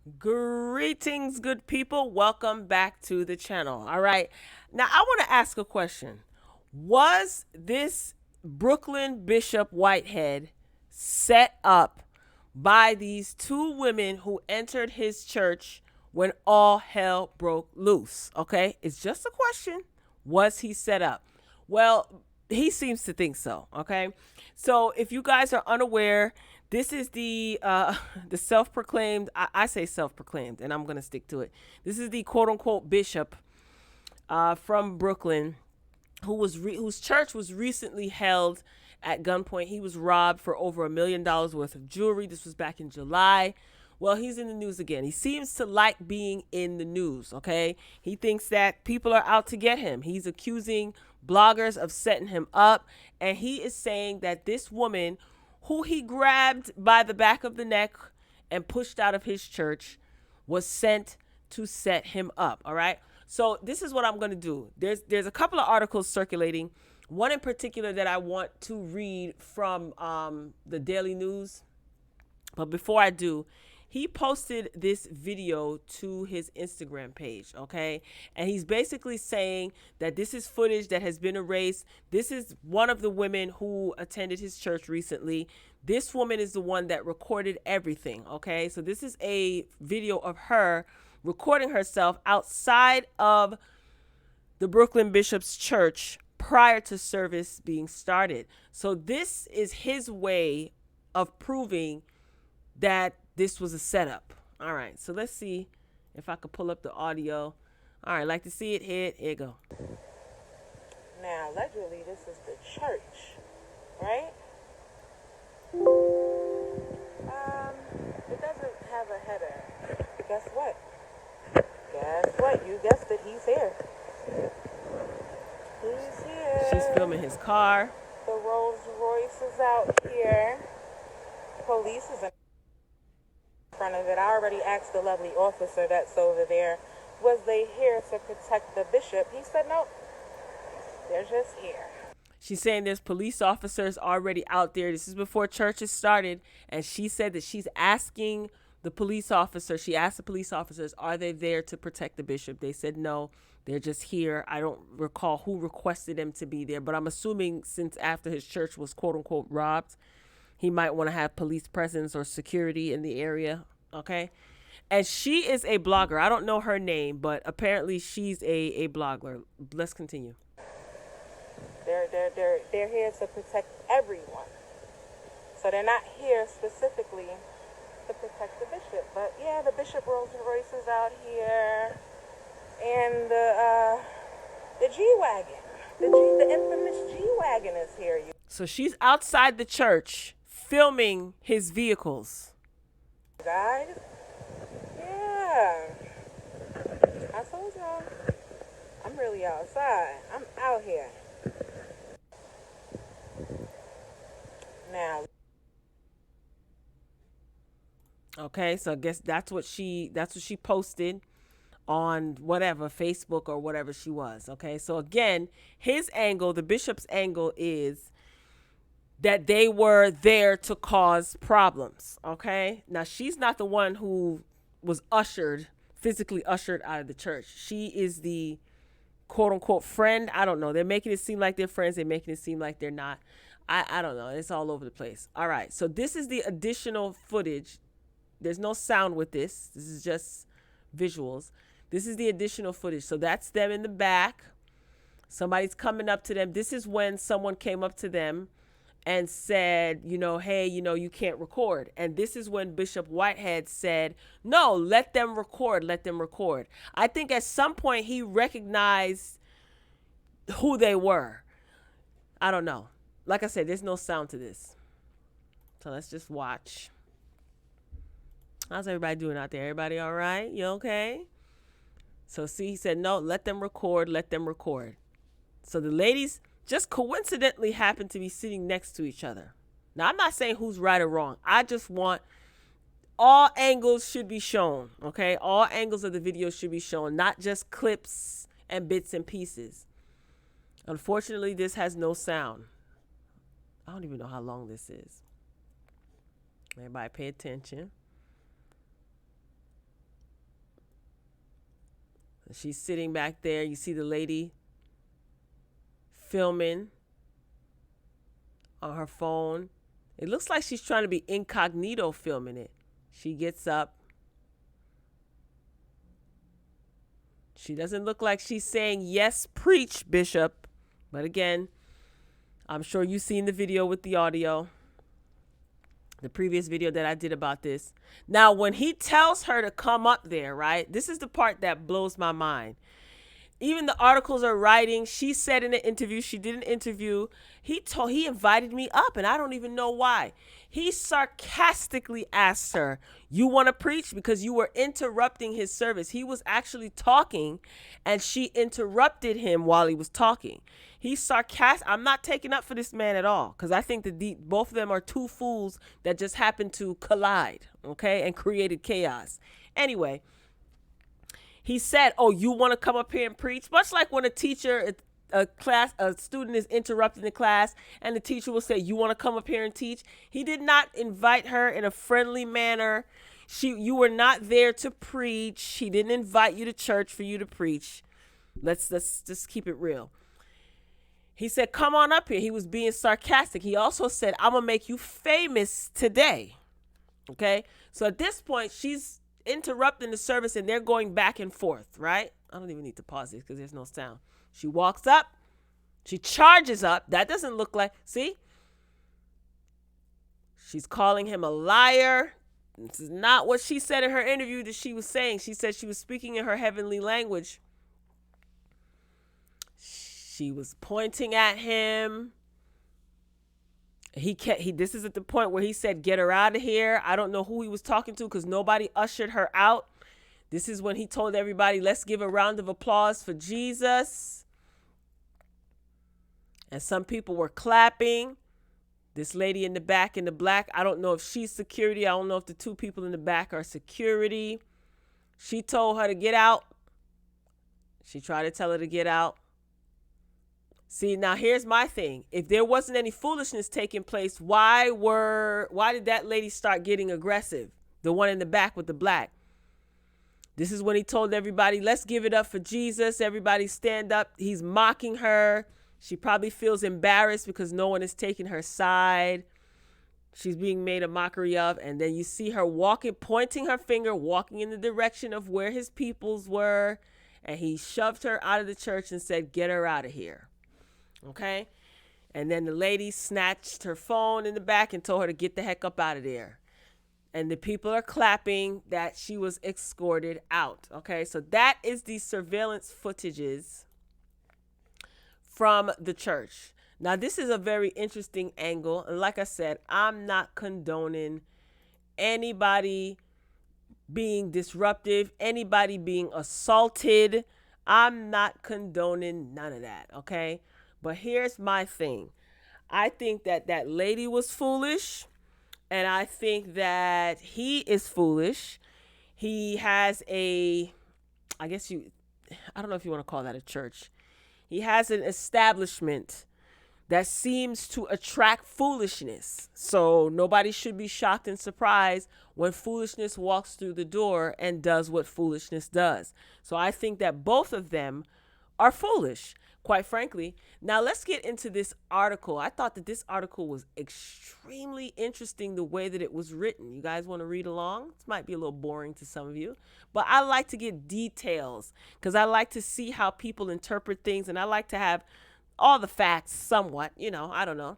Greetings, good people. Welcome back to the channel. All right. Now, I want to ask a question. Was this Brooklyn Bishop Whitehead set up by these two women who entered his church when all hell broke loose? Okay. It's just a question. Was he set up? Well, he seems to think so. Okay. So if you guys are unaware, this is the the self-proclaimed. I say self-proclaimed, and I'm gonna stick to it. This is the quote-unquote bishop from Brooklyn, whose church was recently held at gunpoint. He was robbed for over $1 million worth of jewelry. This was back in July. Well, he's in the news again. He seems to like being in the news, okay? He thinks that people are out to get him. He's accusing bloggers of setting him up, and he is saying that this woman who he grabbed by the back of the neck and pushed out of his church was sent to set him up, all right? So this is what I'm going to do. There's a couple of articles circulating, one in particular that I want to read from the Daily News. But before I do, he posted this video to his Instagram page, okay? And he's basically saying that this is footage that has been erased. This is one of the women who attended his church recently. This woman is the one that recorded everything, okay? So this is a video of her recording herself outside of the Brooklyn Bishop's church prior to service being started. So this is his way of proving that this was a setup. All right, so let's see if I could pull up the audio. All right, like to see it. Here you go. Now, allegedly, this is the church, right? It doesn't have a header. But guess what? Guess what? You guessed it. He's here. He's here. She's filming his car. The Rolls Royce is out here. Police is in front of it. I already asked the lovely officer that's over there, was they here to protect the bishop? He said, nope, they're just here. She's saying there's police officers already out there. This is before church has started. And she said that she's asking the police officer, she asked the police officers, are they there to protect the bishop? They said no, they're just here. I don't recall who requested them to be there, but I'm assuming since after his church was quote unquote robbed, he might want to have police presence or security in the area. Okay. And she is a blogger. I don't know her name, but apparently she's a blogger. Let's continue. They're here to protect everyone. So they're not here specifically to protect the bishop. But yeah, the Bishop Rolls Royce is out here. And the G-Wagon. The infamous G-Wagon is here. So she's outside the church filming his vehicles. Guys. Yeah. I told y'all. I'm really outside. I'm out here. Now. Okay, so I guess that's what she posted on whatever, Facebook or whatever she was. Okay, so again, his angle, the bishop's angle is that they were there to cause problems. Okay, now she's not the one who was physically ushered out of the church. She is the quote unquote friend. I don't know. They're making it seem like they're friends. They're making it seem like they're not. I don't know. It's all over the place. All right, so this is the additional footage. There's no sound with this. This is just visuals. This is the additional footage. So that's them in the back. Somebody's coming up to them. This is when someone came up to them and said, hey, you can't record. And this is when Bishop Whitehead said, no, let them record. Let them record. I think at some point he recognized who they were. I don't know. Like I said, there's no sound to this. So let's just watch. How's everybody doing out there? Everybody all right? You okay? So see, he said, no, let them record. Let them record. So the ladies just coincidentally happen to be sitting next to each other. Now, I'm not saying who's right or wrong. I just want all angles should be shown, okay? All angles of the video should be shown, not just clips and bits and pieces. Unfortunately, this has no sound. I don't even know how long this is. Everybody pay attention. She's sitting back there. You see the lady filming on her phone. It looks like she's trying to be incognito filming it. She gets up. She doesn't look like she's saying, yes, preach, Bishop. But again, I'm sure you've seen the video with the audio, the previous video that I did about this. Now, when he tells her to come up there, right, this is the part that blows my mind. Even the articles are writing. She said in an interview, she did an interview. He invited me up, and I don't even know why. He sarcastically asked her, you want to preach? Because you were interrupting his service. He was actually talking, and she interrupted him while he was talking. He's sarcastic. I'm not taking up for this man at all, because I think that both of them are two fools that just happened to collide, okay, and created chaos. Anyway, he said, oh, you want to come up here and preach? Much like when a student is interrupting the class and the teacher will say, you want to come up here and teach? He did not invite her in a friendly manner. You were not there to preach. He didn't invite you to church for you to preach. Let's just keep it real. He said, come on up here. He was being sarcastic. He also said, I'm going to make you famous today. Okay. So at this point, she's interrupting the service and they're going back and forth, right? I don't even need to pause this because there's no sound. She walks up, she charges up. That doesn't look like, see? She's calling him a liar. This is not what she said in her interview that she was saying. She said she was speaking in her heavenly language. She was pointing at him. This is at the point where he said, get her out of here. I don't know who he was talking to because nobody ushered her out. This is when he told everybody, let's give a round of applause for Jesus. And some people were clapping. This lady in the back in the black, I don't know if she's security. I don't know if the two people in the back are security. She told her to get out. She tried to tell her to get out. See, now here's my thing. If there wasn't any foolishness taking place, why did that lady start getting aggressive? The one in the back with the black. This is when he told everybody, let's give it up for Jesus. Everybody stand up. He's mocking her. She probably feels embarrassed because no one is taking her side. She's being made a mockery of. And then you see her walking, pointing her finger, walking in the direction of where his peoples were. And he shoved her out of the church and said, get her out of here. Okay. And then the lady snatched her phone in the back and told her to get the heck up out of there. And the people are clapping that she was escorted out. Okay. So that is the surveillance footages from the church. Now, this is a very interesting angle. And like I said, I'm not condoning anybody being disruptive, anybody being assaulted. I'm not condoning none of that. Okay. But here's my thing. I think that that lady was foolish, and I think that he is foolish. He has I don't know if you want to call that a church. He has an establishment that seems to attract foolishness. So nobody should be shocked and surprised when foolishness walks through the door and does what foolishness does. So I think that both of them are foolish, quite frankly. Now let's get into this article. I thought that this article was extremely interesting the way that it was written. You guys want to read along? This might be a little boring to some of you, but I like to get details because I like to see how people interpret things, and I like to have all the facts somewhat, I don't know.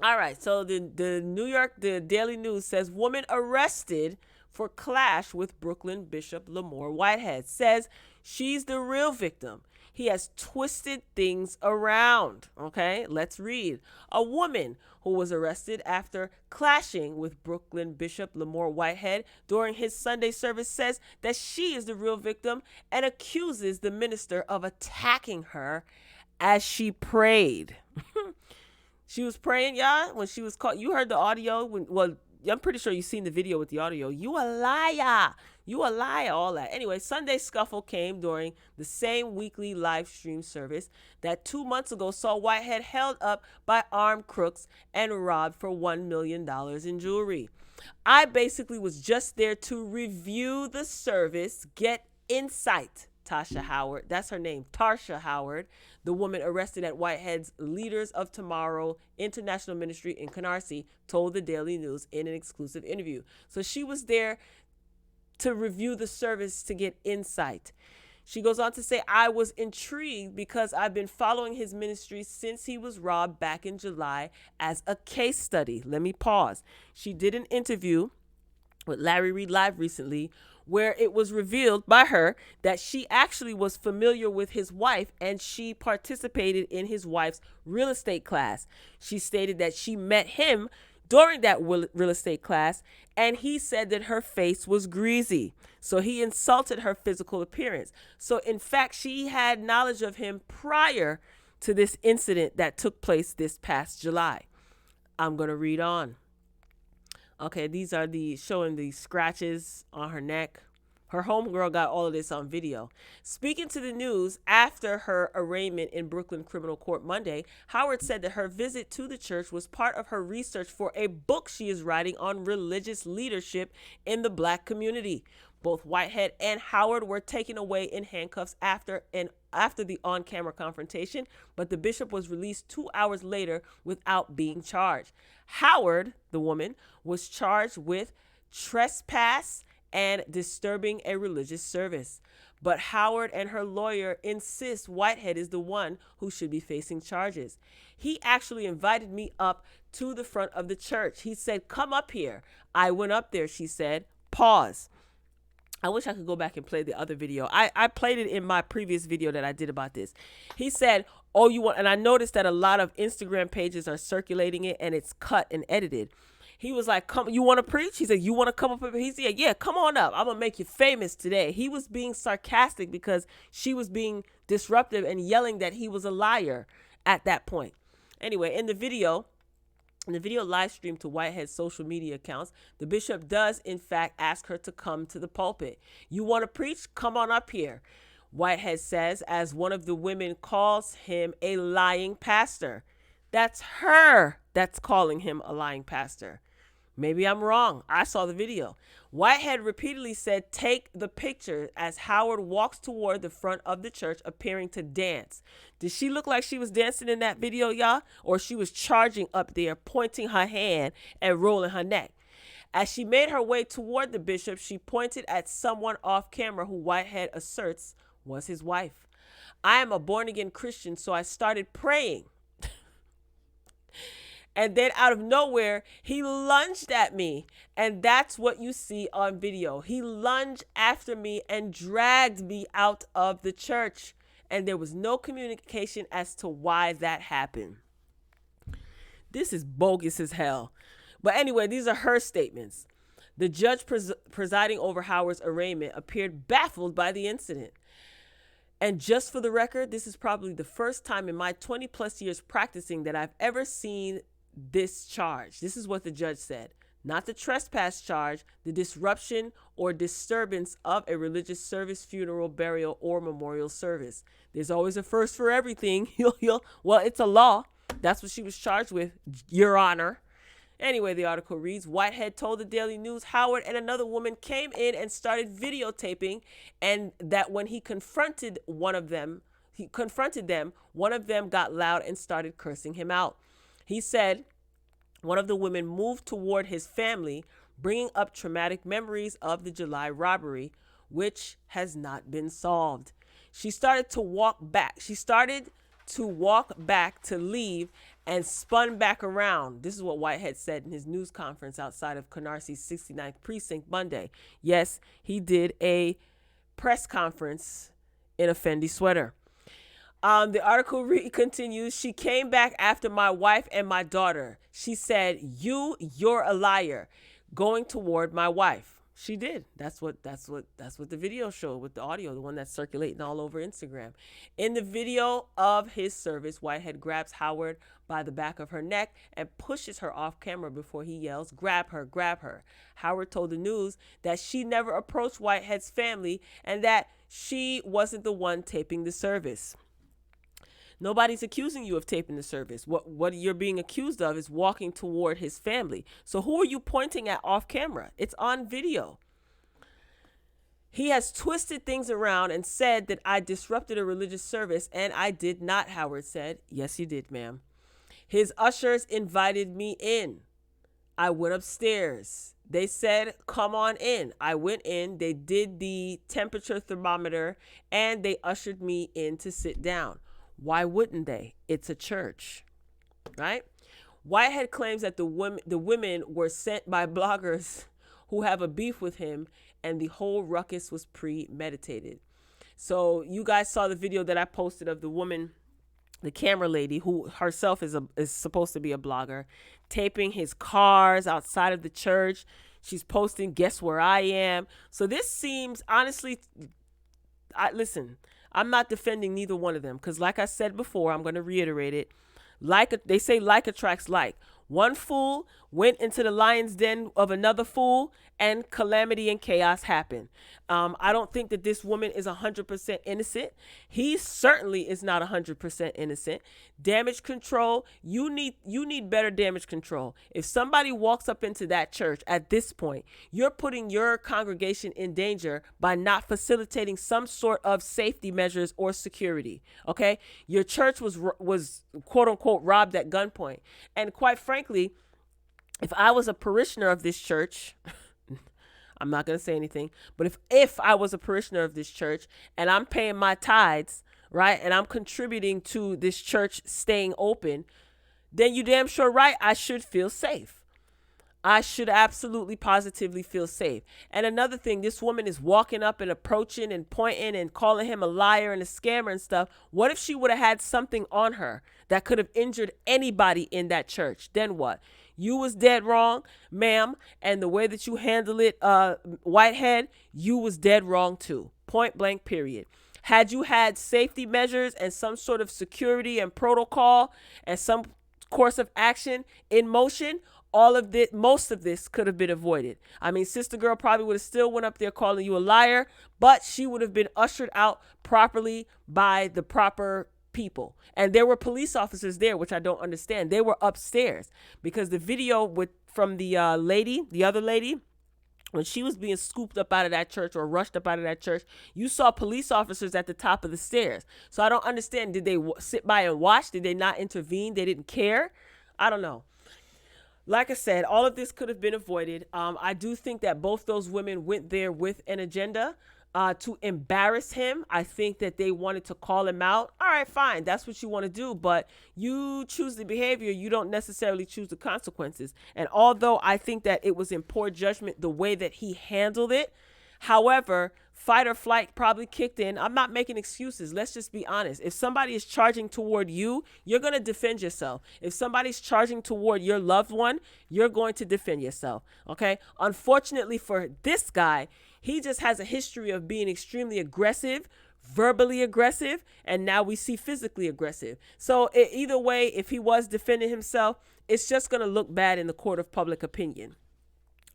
All right. So the Daily News says woman arrested for clash with Brooklyn Bishop Lamore Whitehead, says she's the real victim. He has twisted things around. Okay, let's read. A woman who was arrested after clashing with Brooklyn Bishop Lamore Whitehead during his Sunday service says that she is the real victim and accuses the minister of attacking her as she prayed. She was praying, y'all, when she was caught. You heard the audio. I'm pretty sure you've seen the video with the audio. You a liar. You a liar, all that. Anyway, Sunday scuffle came during the same weekly live stream service that 2 months ago saw Whitehead held up by armed crooks and robbed for $1 million in jewelry. I basically was just there to review the service, get insight Tasha Howard, that's her name, Tarsha Howard, the woman arrested at Whitehead's Leaders of Tomorrow International Ministry in Canarsie, told the Daily News in an exclusive interview. So she was there to review the service to get insight. She goes on to say, I was intrigued because I've been following his ministry since he was robbed back in July as a case study. Let me pause. She did an interview with Larry Reed Live recently where it was revealed by her that she actually was familiar with his wife and she participated in his wife's real estate class. She stated that she met him during that real estate class, and he said that her face was greasy. So he insulted her physical appearance. So in fact, she had knowledge of him prior to this incident that took place this past July. I'm going to read on. Okay, these are showing the scratches on her neck. Her homegirl got all of this on video. Speaking to the news after her arraignment in Brooklyn Criminal Court Monday, Howard said that her visit to the church was part of her research for a book she is writing on religious leadership in the Black community. Both Whitehead and Howard were taken away in handcuffs after the on-camera confrontation, but the bishop was released 2 hours later without being charged. Howard, the woman, was charged with trespass and disturbing a religious service. But Howard and her lawyer insist Whitehead is the one who should be facing charges. He actually invited me up to the front of the church. He said, come up here. I went up there, she said. Pause. I wish I could go back and play the other video. I played it in my previous video that I did about this. He said, oh, you want, and I noticed that a lot of Instagram pages are circulating it and it's cut and edited. He was like, come, you want to preach? He said, you want to come up? He said, yeah, come on up. I'm going to make you famous today. He was being sarcastic because she was being disruptive and yelling that he was a liar at that point. Anyway, in the video live streamed to Whitehead's social media accounts, the bishop does, in fact, ask her to come to the pulpit. You want to preach? Come on up here, Whitehead says, as one of the women calls him a lying pastor. That's her that's calling him a lying pastor. Maybe I'm wrong. I saw the video. Whitehead repeatedly said, take the picture, as Howard walks toward the front of the church appearing to dance. Did she look like she was dancing in that video, y'all? Or she was charging up there, pointing her hand and rolling her neck? As she made her way toward the bishop, she pointed at someone off camera who Whitehead asserts was his wife. I am a born-again Christian, so I started praying. And then out of nowhere, he lunged at me. And that's what you see on video. He lunged after me and dragged me out of the church. And there was no communication as to why that happened. This is bogus as hell. But anyway, these are her statements. The judge presiding over Howard's arraignment appeared baffled by the incident. And just for the record, this is probably the first time in my 20 plus years practicing that I've ever seen this charge. This is what the judge said. Not the trespass charge, the disruption or disturbance of a religious service, funeral, burial, or memorial service. There's always a first for everything. Well, it's a law. That's what she was charged with, Your Honor. Anyway, the article reads, Whitehead told the Daily News Howard and another woman came in and started videotaping, and that when he confronted them, one of them got loud and started cursing him out. He said one of the women moved toward his family, bringing up traumatic memories of the July robbery, which has not been solved. She started to walk back to leave and spun back around. This is what Whitehead said in his news conference outside of Canarsie 69th Precinct Monday. Yes, he did a press conference in a Fendi sweater. The article continues, she came back after my wife and my daughter. She said, you're a liar, going toward my wife. She did. That's what the video showed with the audio, the one that's circulating all over Instagram. In the video of his service, Whitehead grabs Howard by the back of her neck and pushes her off camera before he yells, grab her, grab her. Howard told the news that she never approached Whitehead's family and that she wasn't the one taping the service. Nobody's accusing you of taping the service. What you're being accused of is walking toward his family. So who are you pointing at off camera? It's on video. He has twisted things around and said that I disrupted a religious service, and I did not, Howard said. Yes, you did, ma'am. His ushers invited me in. I went upstairs. They said, come on in. I went in. They did the temperature thermometer and they ushered me in to sit down. Why wouldn't they? It's a church, right? Whitehead claims that the women were sent by bloggers who have a beef with him, and the whole ruckus was premeditated. So you guys saw the video that I posted of the woman, the camera lady, who herself is supposed to be a blogger, taping his cars outside of the church. She's posting, guess where I am. So this seems, honestly, listen, I'm not defending neither one of them, because like I said before, I'm going to reiterate it. They say like attracts like. One fool went into the lion's den of another fool, and calamity and chaos happened. I don't think that this woman is 100% innocent. He certainly is not 100% innocent. Damage control, you need better damage control. If somebody walks up into that church at this point, you're putting your congregation in danger by not facilitating some sort of safety measures or security. Okay, your church was quote unquote robbed at gunpoint, and quite frankly, if I was a parishioner of this church, I'm not going to say anything, but if I was a parishioner of this church and I'm paying my tithes, right, and I'm contributing to this church staying open, then you damn sure right, I should feel safe. I should absolutely positively feel safe. And another thing, this woman is walking up and approaching and pointing and calling him a liar and a scammer and stuff. What if she would have had something on her that could have injured anybody in that church? Then what? You was dead wrong, ma'am, and the way that you handle it, Whitehead, you was dead wrong too. Point blank, period. Had you had safety measures and some sort of security and protocol and some course of action in motion, most of this could have been avoided. I mean, sister girl probably would have still went up there calling you a liar, but she would have been ushered out properly by the proper people. And there were police officers there, which I don't understand. They were upstairs, because the video from the other lady, when she was being scooped up out of that church or rushed up out of that church, you saw police officers at the top of the stairs. So I don't understand. Did they sit by and watch? Did they not intervene? They didn't care? I don't know. Like I said, all of this could have been avoided. I do think that both those women went there with an agenda to embarrass him. I think that they wanted to call him out. All right, fine. That's what you want to do. But you choose the behavior. You don't necessarily choose the consequences. And although I think that it was in poor judgment the way that he handled it, however, fight or flight probably kicked in. I'm not making excuses. Let's just be honest. If somebody is charging toward you, you're going to defend yourself. If somebody's charging toward your loved one, you're going to defend yourself. Okay. Unfortunately for this guy, he just has a history of being extremely aggressive, verbally aggressive, and now we see physically aggressive. So either way, if he was defending himself, it's just going to look bad in the court of public opinion.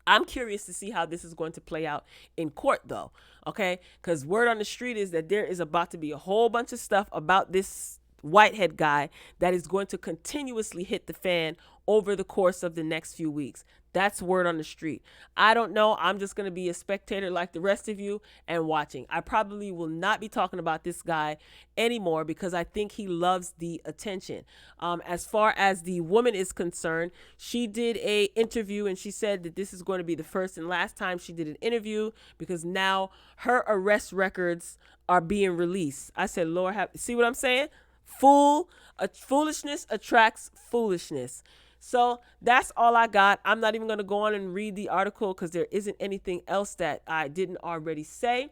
I'm curious to see how this is going to play out in court, though, okay? Because word on the street is that there is about to be a whole bunch of stuff about this Whitehead guy that is going to continuously hit the fan over the course of the next few weeks. That's word on the street. I don't know. I'm just going to be a spectator like the rest of you and watching. I probably will not be talking about this guy anymore because I think he loves the attention. As far as the woman is concerned, she did a interview and she said that this is going to be the first and last time she did an interview because now her arrest records are being released. I said, Lord, see what I'm saying? Foolishness attracts foolishness. So that's all I got. I'm not even going to go on and read the article because there isn't anything else that I didn't already say.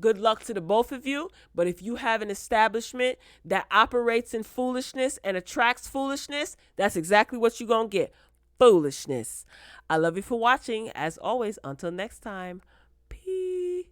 Good luck to the both of you. But if you have an establishment that operates in foolishness and attracts foolishness, that's exactly what you're going to get. Foolishness. I love you for watching. As always, until next time, peace.